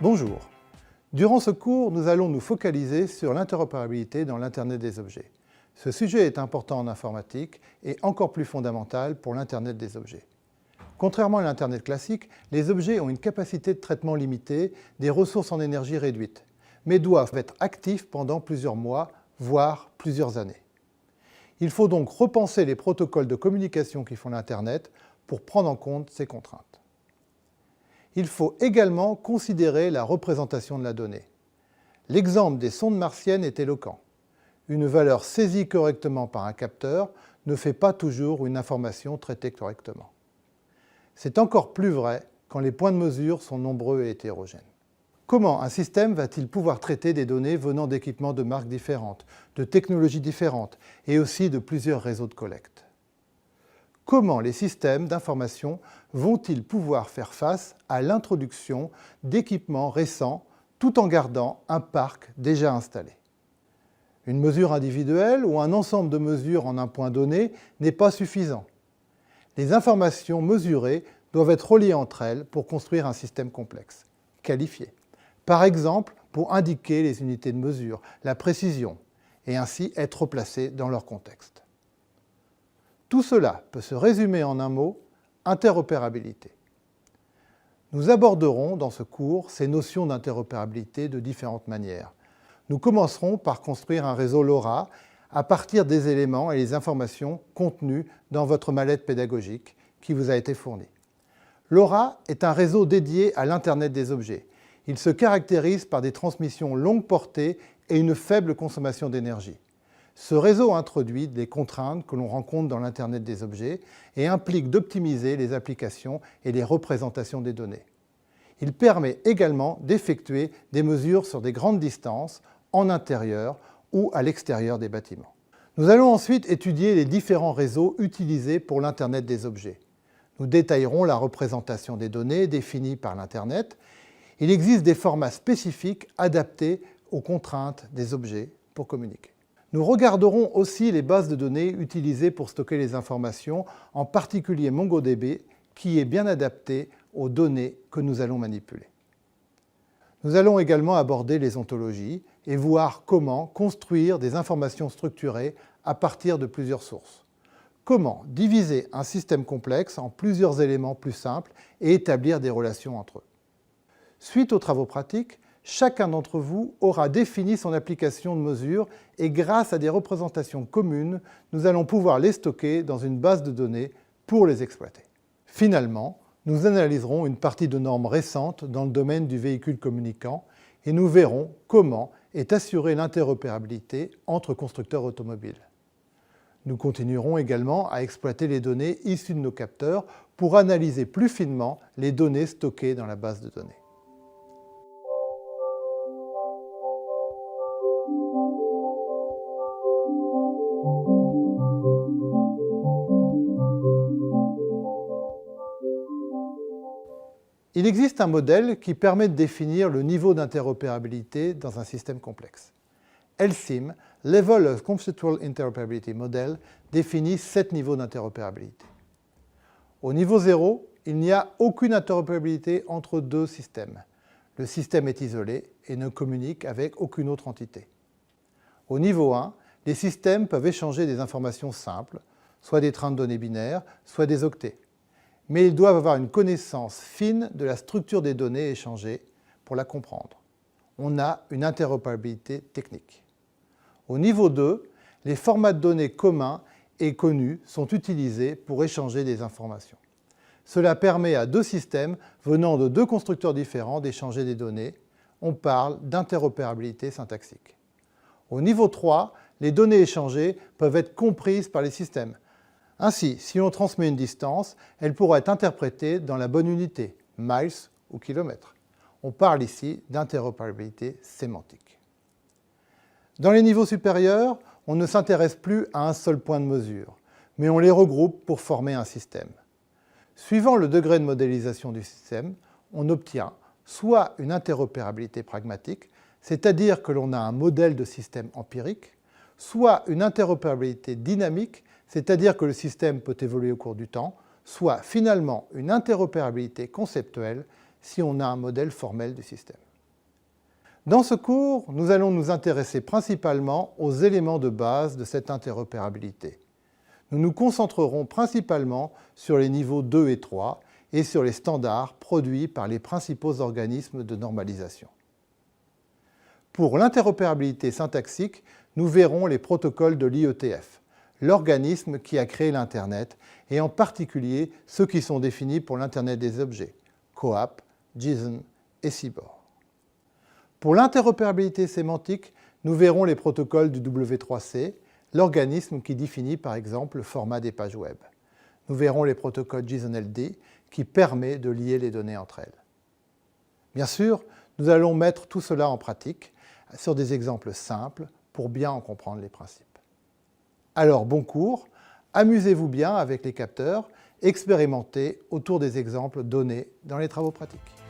Bonjour. Durant ce cours, nous allons nous focaliser sur l'interopérabilité dans l'Internet des objets. Ce sujet est important en informatique et encore plus fondamental pour l'Internet des objets. Contrairement à l'Internet classique, les objets ont une capacité de traitement limitée, des ressources en énergie réduites, mais doivent être actifs pendant plusieurs mois, voire plusieurs années. Il faut donc repenser les protocoles de communication qui font l'Internet pour prendre en compte ces contraintes. Il faut également considérer la représentation de la donnée. L'exemple des sondes martiennes est éloquent. Une valeur saisie correctement par un capteur ne fait pas toujours une information traitée correctement. C'est encore plus vrai quand les points de mesure sont nombreux et hétérogènes. Comment un système va-t-il pouvoir traiter des données venant d'équipements de marques différentes, de technologies différentes et aussi de plusieurs réseaux de collecte? Comment les systèmes d'information vont-ils pouvoir faire face à l'introduction d'équipements récents tout en gardant un parc déjà installé? Une mesure individuelle ou un ensemble de mesures en un point donné n'est pas suffisant. Les informations mesurées doivent être reliées entre elles pour construire un système complexe, qualifié. Par exemple, pour indiquer les unités de mesure, la précision, et ainsi être replacées dans leur contexte. Tout cela peut se résumer en un mot, interopérabilité. Nous aborderons dans ce cours ces notions d'interopérabilité de différentes manières. Nous commencerons par construire un réseau LoRa à partir des éléments et les informations contenus dans votre mallette pédagogique qui vous a été fournie. LoRa est un réseau dédié à l'Internet des objets. Il se caractérise par des transmissions longue portée et une faible consommation d'énergie. Ce réseau introduit des contraintes que l'on rencontre dans l'Internet des objets et implique d'optimiser les applications et les représentations des données. Il permet également d'effectuer des mesures sur des grandes distances, en intérieur ou à l'extérieur des bâtiments. Nous allons ensuite étudier les différents réseaux utilisés pour l'Internet des objets. Nous détaillerons la représentation des données définies par l'Internet. Il existe des formats spécifiques adaptés aux contraintes des objets pour communiquer. Nous regarderons aussi les bases de données utilisées pour stocker les informations, en particulier MongoDB, qui est bien adapté aux données que nous allons manipuler. Nous allons également aborder les ontologies et voir comment construire des informations structurées à partir de plusieurs sources. Comment diviser un système complexe en plusieurs éléments plus simples et établir des relations entre eux. Suite aux travaux pratiques, chacun d'entre vous aura défini son application de mesure et grâce à des représentations communes, nous allons pouvoir les stocker dans une base de données pour les exploiter. Finalement, nous analyserons une partie de normes récentes dans le domaine du véhicule communicant et nous verrons comment est assurée l'interopérabilité entre constructeurs automobiles. Nous continuerons également à exploiter les données issues de nos capteurs pour analyser plus finement les données stockées dans la base de données. Il existe un modèle qui permet de définir le niveau d'interopérabilité dans un système complexe. LSIM, Level of Conceptual Interoperability Model, définit 7 niveaux d'interopérabilité. Au niveau 0, il n'y a aucune interopérabilité entre deux systèmes. Le système est isolé et ne communique avec aucune autre entité. Au niveau 1, les systèmes peuvent échanger des informations simples, soit des trains de données binaires, soit des octets. Mais ils doivent avoir une connaissance fine de la structure des données échangées pour la comprendre. On a une interopérabilité technique. Au niveau 2, les formats de données communs et connus sont utilisés pour échanger des informations. Cela permet à deux systèmes venant de deux constructeurs différents d'échanger des données. On parle d'interopérabilité syntaxique. Au niveau 3, les données échangées peuvent être comprises par les systèmes. Ainsi, si on transmet une distance, elle pourra être interprétée dans la bonne unité, miles ou kilomètres. On parle ici d'interopérabilité sémantique. Dans les niveaux supérieurs, on ne s'intéresse plus à un seul point de mesure, mais on les regroupe pour former un système. Suivant le degré de modélisation du système, on obtient soit une interopérabilité pragmatique, c'est-à-dire que l'on a un modèle de système empirique, soit une interopérabilité dynamique, c'est-à-dire que le système peut évoluer au cours du temps, soit finalement une interopérabilité conceptuelle si on a un modèle formel du système. Dans ce cours, nous allons nous intéresser principalement aux éléments de base de cette interopérabilité. Nous nous concentrerons principalement sur les niveaux 2 et 3 et sur les standards produits par les principaux organismes de normalisation. Pour l'interopérabilité syntaxique, nous verrons les protocoles de l'IETF, l'organisme qui a créé l'Internet, et en particulier ceux qui sont définis pour l'Internet des objets, COAP, JSON et CBOR. Pour l'interopérabilité sémantique, nous verrons les protocoles du W3C, l'organisme qui définit par exemple le format des pages web. Nous verrons les protocoles JSON-LD qui permet de lier les données entre elles. Bien sûr, nous allons mettre tout cela en pratique sur des exemples simples pour bien en comprendre les principes. Alors, bon cours, amusez-vous bien avec les capteurs, expérimentez autour des exemples donnés dans les travaux pratiques.